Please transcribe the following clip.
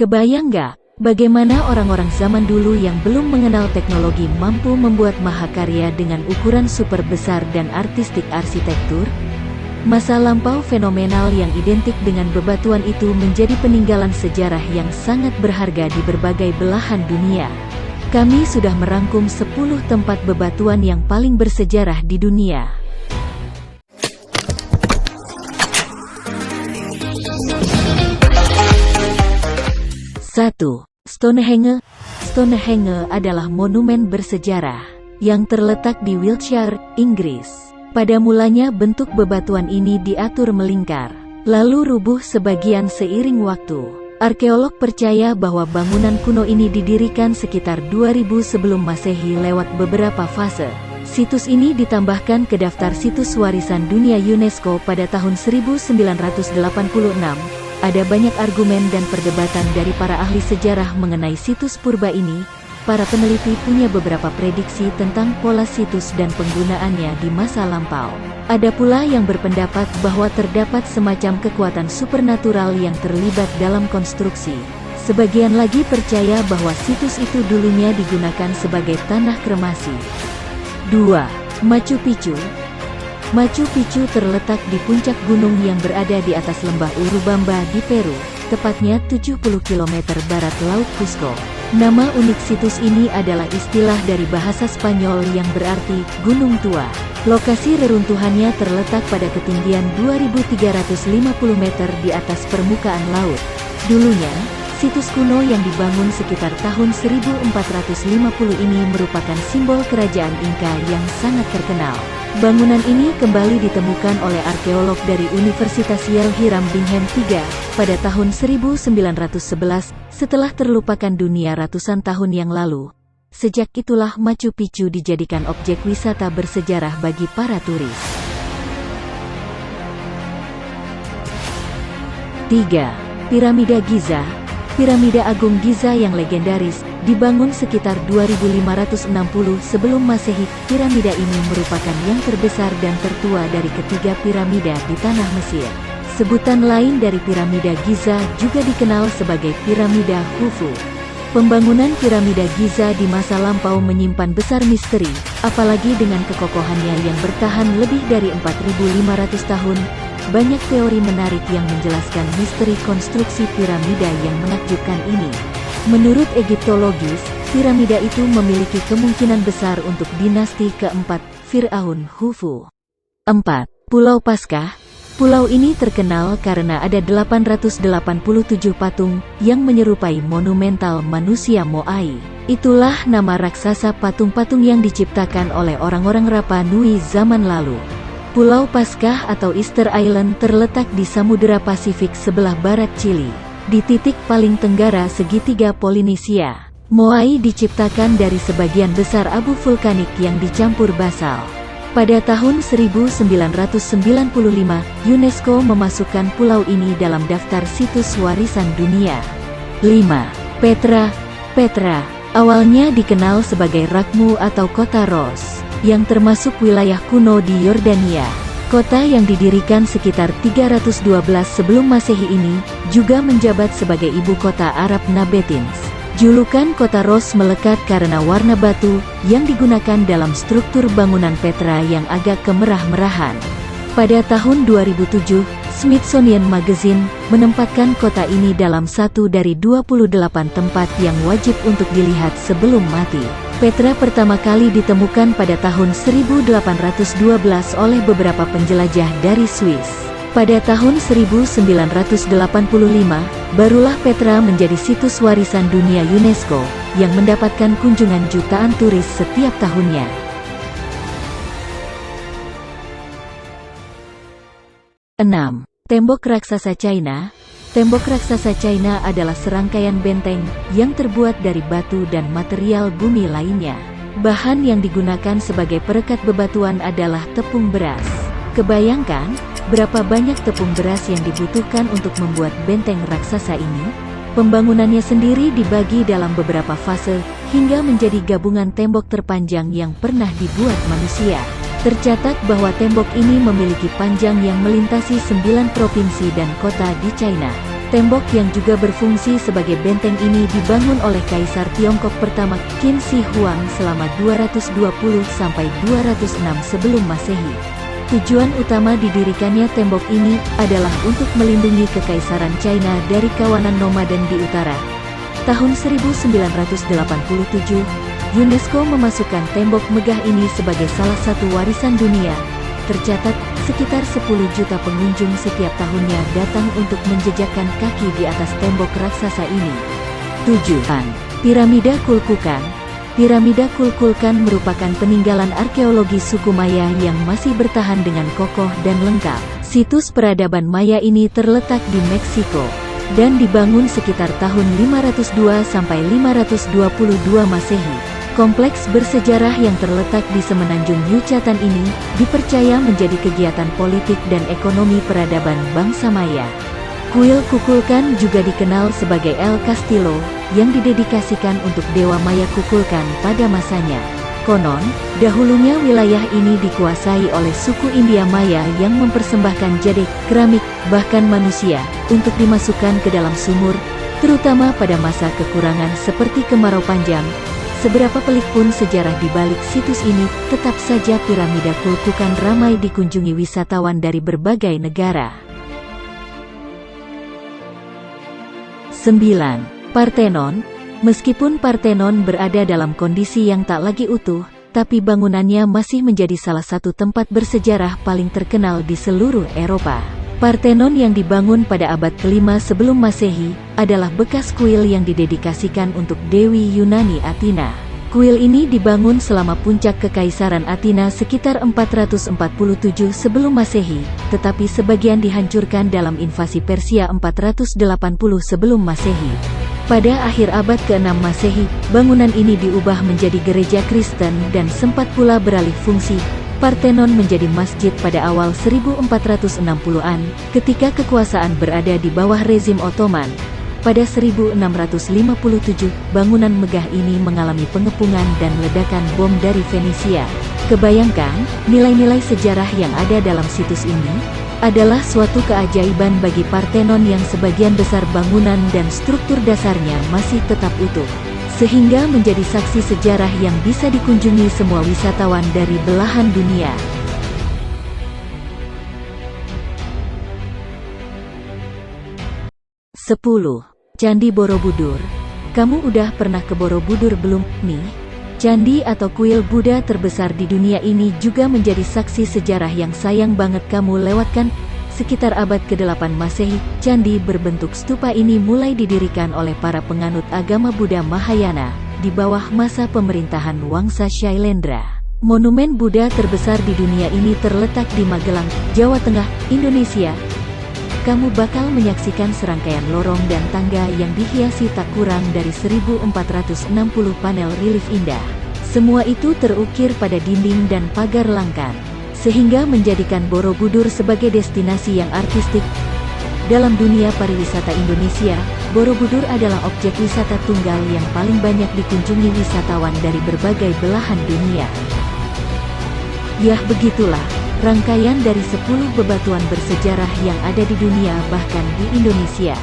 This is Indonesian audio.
Kebayang nggak, bagaimana orang-orang zaman dulu yang belum mengenal teknologi mampu membuat mahakarya dengan ukuran super besar dan artistik arsitektur? Masa lampau fenomenal yang identik dengan bebatuan itu menjadi peninggalan sejarah yang sangat berharga di berbagai belahan dunia. Kami sudah merangkum 10 tempat bebatuan yang paling bersejarah di dunia. Satu, Stonehenge. Stonehenge adalah monumen bersejarah yang terletak di Wiltshire, Inggris. Pada mulanya bentuk bebatuan ini diatur melingkar, lalu rubuh sebagian seiring waktu. Arkeolog percaya bahwa bangunan kuno ini didirikan sekitar 2000 sebelum Masehi lewat beberapa fase. Situs ini ditambahkan ke daftar situs warisan dunia UNESCO pada tahun 1986. Ada banyak argumen dan perdebatan dari para ahli sejarah mengenai situs purba ini. Para peneliti punya beberapa prediksi tentang pola situs dan penggunaannya di masa lampau. Ada pula yang berpendapat bahwa terdapat semacam kekuatan supernatural yang terlibat dalam konstruksi. Sebagian lagi percaya bahwa situs itu dulunya digunakan sebagai tanah kremasi. 2. Machu Picchu. Machu Picchu terletak di puncak gunung yang berada di atas lembah Urubamba di Peru, tepatnya 70 km barat Laut Cusco. Nama unik situs ini adalah istilah dari bahasa Spanyol yang berarti Gunung Tua. Lokasi reruntuhannya terletak pada ketinggian 2350 meter di atas permukaan laut. Dulunya, situs kuno yang dibangun sekitar tahun 1450 ini merupakan simbol kerajaan Inca yang sangat terkenal. Bangunan ini kembali ditemukan oleh arkeolog dari Universitas Yale Hiram Bingham III pada tahun 1911 setelah terlupakan dunia ratusan tahun yang lalu. Sejak itulah Machu Picchu dijadikan objek wisata bersejarah bagi para turis. 3. Piramida Giza. Piramida Agung Giza yang legendaris, dibangun sekitar 2560 sebelum Masehi. Piramida ini merupakan yang terbesar dan tertua dari ketiga piramida di tanah Mesir. Sebutan lain dari piramida Giza juga dikenal sebagai piramida Khufu. Pembangunan piramida Giza di masa lampau menyimpan besar misteri, apalagi dengan kekokohannya yang bertahan lebih dari 4500 tahun. Banyak teori menarik yang menjelaskan misteri konstruksi piramida yang menakjubkan ini. Menurut Egiptologis, piramida itu memiliki kemungkinan besar untuk dinasti keempat, Fir'aun Khufu. 4. Pulau Paskah. Pulau ini terkenal karena ada 887 patung yang menyerupai monumental manusia Moai. Itulah nama raksasa patung-patung yang diciptakan oleh orang-orang Rapa Nui zaman lalu. Pulau Paskah atau Easter Island terletak di Samudera Pasifik sebelah barat Chili, di titik paling tenggara segitiga Polinesia. Moai diciptakan dari sebagian besar abu vulkanik yang dicampur basal. Pada tahun 1995, UNESCO memasukkan pulau ini dalam daftar situs warisan dunia. 5. Petra. Petra, awalnya dikenal sebagai Rakhmu atau Kota Ros, yang termasuk wilayah kuno di Yordania. Kota yang didirikan sekitar 312 sebelum Masehi ini, juga menjabat sebagai ibu kota Arab Nabateans. Julukan Kota Ros melekat karena warna batu yang digunakan dalam struktur bangunan Petra yang agak kemerah-merahan. Pada tahun 2007, Smithsonian Magazine menempatkan kota ini dalam satu dari 28 tempat yang wajib untuk dilihat sebelum mati. Petra pertama kali ditemukan pada tahun 1812 oleh beberapa penjelajah dari Swiss. Pada tahun 1985, barulah Petra menjadi situs warisan dunia UNESCO, yang mendapatkan kunjungan jutaan turis setiap tahunnya. 6. Tembok Raksasa China. Tembok Raksasa China adalah serangkaian benteng yang terbuat dari batu dan material bumi lainnya. Bahan yang digunakan sebagai perekat bebatuan adalah tepung beras. Kebayangkan berapa banyak tepung beras yang dibutuhkan untuk membuat benteng raksasa ini? Pembangunannya sendiri dibagi dalam beberapa fase, hingga menjadi gabungan tembok terpanjang yang pernah dibuat manusia. Tercatat bahwa tembok ini memiliki panjang yang melintasi 9 provinsi dan kota di China. Tembok yang juga berfungsi sebagai benteng ini dibangun oleh Kaisar Tiongkok pertama Qin Shi Huang selama 220–206 sebelum Masehi. Tujuan utama didirikannya tembok ini adalah untuk melindungi Kekaisaran China dari kawanan nomaden di utara. Tahun 1987, UNESCO memasukkan tembok megah ini sebagai salah satu warisan dunia. Tercatat, sekitar 10 juta pengunjung setiap tahunnya datang untuk menjejakkan kaki di atas tembok raksasa ini. 7. Piramida Kulkulkan. Piramida Kulkulkan merupakan peninggalan arkeologi suku Maya yang masih bertahan dengan kokoh dan lengkap. Situs peradaban Maya ini terletak di Meksiko dan dibangun sekitar tahun 502–522 Masehi. Kompleks bersejarah yang terletak di semenanjung Yucatan ini dipercaya menjadi kegiatan politik dan ekonomi peradaban bangsa Maya. Kuil Kukulkan juga dikenal sebagai El Castillo, yang didedikasikan untuk Dewa Maya Kukulkan pada masanya. Konon, dahulunya wilayah ini dikuasai oleh suku India Maya yang mempersembahkan jade, keramik, bahkan manusia, untuk dimasukkan ke dalam sumur, terutama pada masa kekurangan seperti kemarau panjang. Seberapa pelik pun sejarah di balik situs ini, tetap saja piramida Kulkulkan ramai dikunjungi wisatawan dari berbagai negara. 9. Parthenon. Meskipun Parthenon berada dalam kondisi yang tak lagi utuh, tapi bangunannya masih menjadi salah satu tempat bersejarah paling terkenal di seluruh Eropa. Parthenon yang dibangun pada abad ke-5 sebelum Masehi, adalah bekas kuil yang didedikasikan untuk Dewi Yunani Athena. Kuil ini dibangun selama puncak Kekaisaran Athena sekitar 447 sebelum Masehi, tetapi sebagian dihancurkan dalam invasi Persia 480 sebelum Masehi. Pada akhir abad ke-6 Masehi, bangunan ini diubah menjadi gereja Kristen dan sempat pula beralih fungsi. Parthenon menjadi masjid pada awal 1460-an, ketika kekuasaan berada di bawah rezim Ottoman. Pada 1657, bangunan megah ini mengalami pengepungan dan ledakan bom dari Venesia. Kebayangkan, nilai-nilai sejarah yang ada dalam situs ini adalah suatu keajaiban bagi Parthenon yang sebagian besar bangunan dan struktur dasarnya masih tetap utuh, sehingga menjadi saksi sejarah yang bisa dikunjungi semua wisatawan dari belahan dunia. 10. Candi Borobudur. Kamu udah pernah ke Borobudur belum, nih? Candi atau kuil Buddha terbesar di dunia ini juga menjadi saksi sejarah yang sayang banget kamu lewatkan. Sekitar abad ke-8 Masehi, candi berbentuk stupa ini mulai didirikan oleh para penganut agama Buddha Mahayana, di bawah masa pemerintahan Wangsa Shailendra. Monumen Buddha terbesar di dunia ini terletak di Magelang, Jawa Tengah, Indonesia. Kamu bakal menyaksikan serangkaian lorong dan tangga yang dihiasi tak kurang dari 1460 panel relief indah. Semua itu terukir pada dinding dan pagar langkan, sehingga menjadikan Borobudur sebagai destinasi yang artistik. Dalam dunia pariwisata Indonesia, Borobudur adalah objek wisata tunggal yang paling banyak dikunjungi wisatawan dari berbagai belahan dunia. Yah, begitulah rangkaian dari 10 bebatuan bersejarah yang ada di dunia bahkan di Indonesia.